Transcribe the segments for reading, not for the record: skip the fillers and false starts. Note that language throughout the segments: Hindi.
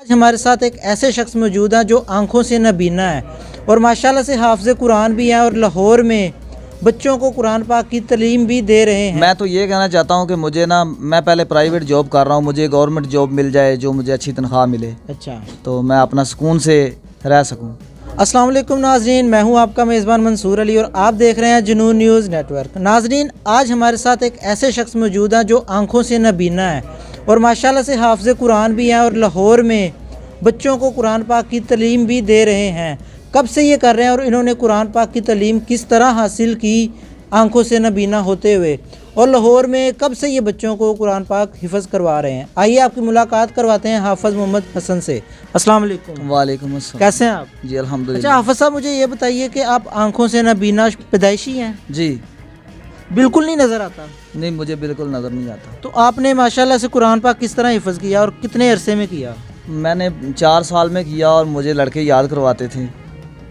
आज हमारे साथ एक ऐसे शख्स मौजूद हैं जो आंखों से नबीना है और माशाल्लाह से हाफ़िज़ कुरान भी हैं और लाहौर में बच्चों को कुरान पाक की तालीम भी दे रहे हैं। मैं तो ये कहना चाहता हूँ कि मुझे ना, मैं पहले प्राइवेट जॉब कर रहा हूँ, मुझे गवर्नमेंट जॉब मिल जाए जो मुझे अच्छी तनख्वाह मिले, अच्छा, तो मैं अपना सुकून से रह सकूँ। अस्सलाम वालेकुम नाज़रीन, मैं हूं आपका मेज़बान मंसूर अली और आप देख रहे हैं जुनून न्यूज़ नेटवर्क। नाज़रीन, आज हमारे साथ एक ऐसे शख्स मौजूद हैं जो आंखों से नबीना है और माशाल्लाह से हाफ़िज़ कुरान भी हैं और लाहौर में बच्चों को कुरान पाक की तालीम भी दे रहे हैं। कब से ये कर रहे हैं और इन्होंने कुरान पाक की तालीम किस तरह हासिल की आंखों से नबीना होते हुए, और लाहौर में कब से ये बच्चों को कुरान पाक हिफ़्ज़ करवा रहे हैं। आइए आपकी मुलाकात करवाते हैं हाफ़िज़ मोहम्मद हसन से। अस्सलाम वालेकुम। वालेकुम अस्सलाम। कैसे हैं आप? जी अल्हम्दुलिल्लाह। अच्छा हाफ़िज़ साहब, मुझे ये बताइए कि आप आंखों से नबीना पैदाइशी हैं? जी बिल्कुल नहीं नज़र आता? नहीं, मुझे बिल्कुल नज़र नहीं आता। तो आपने माशाल्लाह से कुरान पाक किस तरह हिफ़्ज़ किया और कितने अरसे में किया? मैंने 4 साल में किया और मुझे लड़के याद करवाते थे।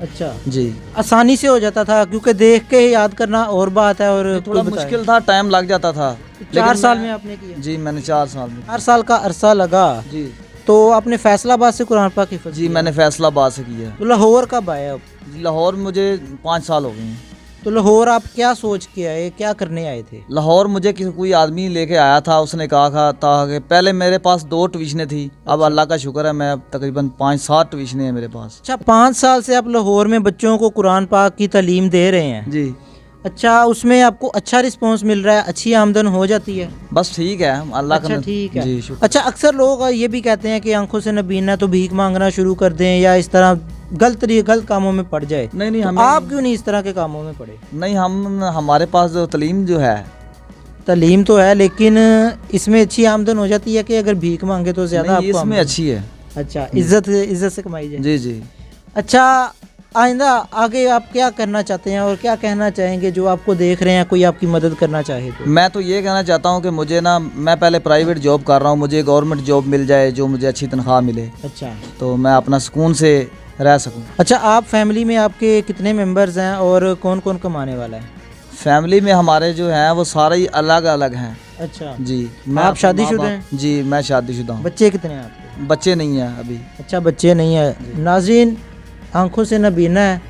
अच्छा जी, आसानी से हो जाता था क्योंकि देख के याद करना और बात है और थोड़ा मुश्किल था, टाइम लग जाता था। 4 साल में आपने किया? जी मैंने 4 साल में। 4 साल का अरसा लगा। जी तो आपने फैसलाबाद से कुरान पाक हिफ़्ज़ जी किया? मैंने फैसलाबाद से किया। तो लाहौर कब आए अब? लाहौर मुझे 5 साल हो गए हैं। तो लाहौर आप क्या सोच के आए, क्या करने आए थे? लाहौर मुझे कोई आदमी लेके आया था, उसने कहा था कि पहले मेरे पास 2 ट्यूशनें थी, अब अल्लाह का शुक्र है मैं अब तकरीबन 5-7 ट्यूशनें हैं मेरे पास। अच्छा, 5 साल से आप लाहौर में बच्चों को कुरान पाक की तालीम दे रहे हैं? जी। अच्छा, उसमें आपको अच्छा रिस्पांस मिल रहा है, अच्छी आमदन हो जाती है? बस ठीक है, अल्लाह अच्छा, का ठीक है। जी शुक्र। अच्छा, अक्सर लोग ये भी कहते हैं कि आंखों से नबीना तो भीख मांगना शुरू कर दें या इस तरह गलत कामों में पड़ जाए। नहीं तो हमें आप क्यों नहीं इस तरह के कामों में पड़े? नहीं, हमारे पास जो तालीम जो है, तालीम तो है लेकिन इसमें अच्छी आमदन हो जाती है कि अगर भीख मांगे तो ज़्यादा नहीं, आपको इसमें आमदन? अच्छी है। अच्छा, इज्जत से कमाई जाए। जी जी। अच्छा, आइंदा आगे आप क्या करना चाहते हैं और क्या कहना चाहेंगे जो आपको देख रहे हैं, कोई आपकी मदद करना चाहे तो? मैं तो ये कहना चाहता हूँ कि मुझे ना, मैं पहले प्राइवेट जॉब कर रहा हूँ, मुझे गवर्नमेंट जॉब मिल जाए जो मुझे अच्छी तनख्वाह मिले, अच्छा, तो मैं अपना सुकून से रह सकूँ। अच्छा, आप फैमिली में आपके कितने मेंबर्स हैं और कौन कौन कमाने वाला है? फैमिली में हमारे जो हैं वो सारे ही अलग अलग हैं। अच्छा जी। आप शादीशुदा हैं? जी मैं शादीशुदा हूँ। बच्चे कितने हैं आपके? बच्चे नहीं हैं अभी। अच्छा, बच्चे नहीं है। नाज़रीन, आंखों से नबीना है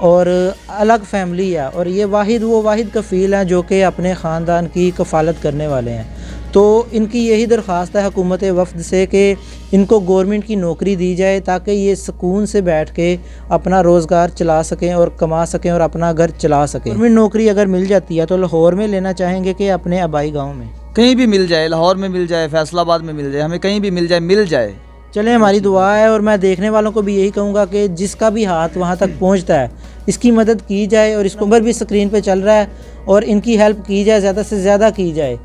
और अलग फैमिली है और ये वाहिद कफ़ील हैं जो कि अपने ख़ानदान की कफ़ालत करने वाले हैं। तो इनकी यही दरख्वास्त है हुकूमत वफ़द से कि इनको गवर्नमेंट की नौकरी दी जाए ताकि ये सुकून से बैठ के अपना रोज़गार चला सकें और कमा सकें और अपना घर चला सकें। गवर्नमेंट नौकरी अगर मिल जाती है तो लाहौर में लेना चाहेंगे कि अपने आबाई गाँव में? कहीं भी मिल जाए, लाहौर में मिल जाए, फैसलाबाद में मिल जाए, हमें कहीं भी मिल जाए। चलें, हमारी दुआ है और मैं देखने वालों को भी यही कहूँगा कि जिसका भी हाथ वहाँ तक पहुँचता है इसकी मदद की जाए और इसको नंबर भी स्क्रीन पे चल रहा है और इनकी हेल्प की जाए, ज़्यादा से ज़्यादा की जाए।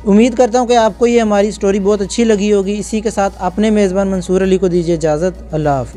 उम्मीद करता हूँ कि आपको ये हमारी स्टोरी बहुत अच्छी लगी होगी। इसी के साथ अपने मेज़बान मंसूर अली को दीजिए इजाज़त। अल्लाह हाफ़िज़।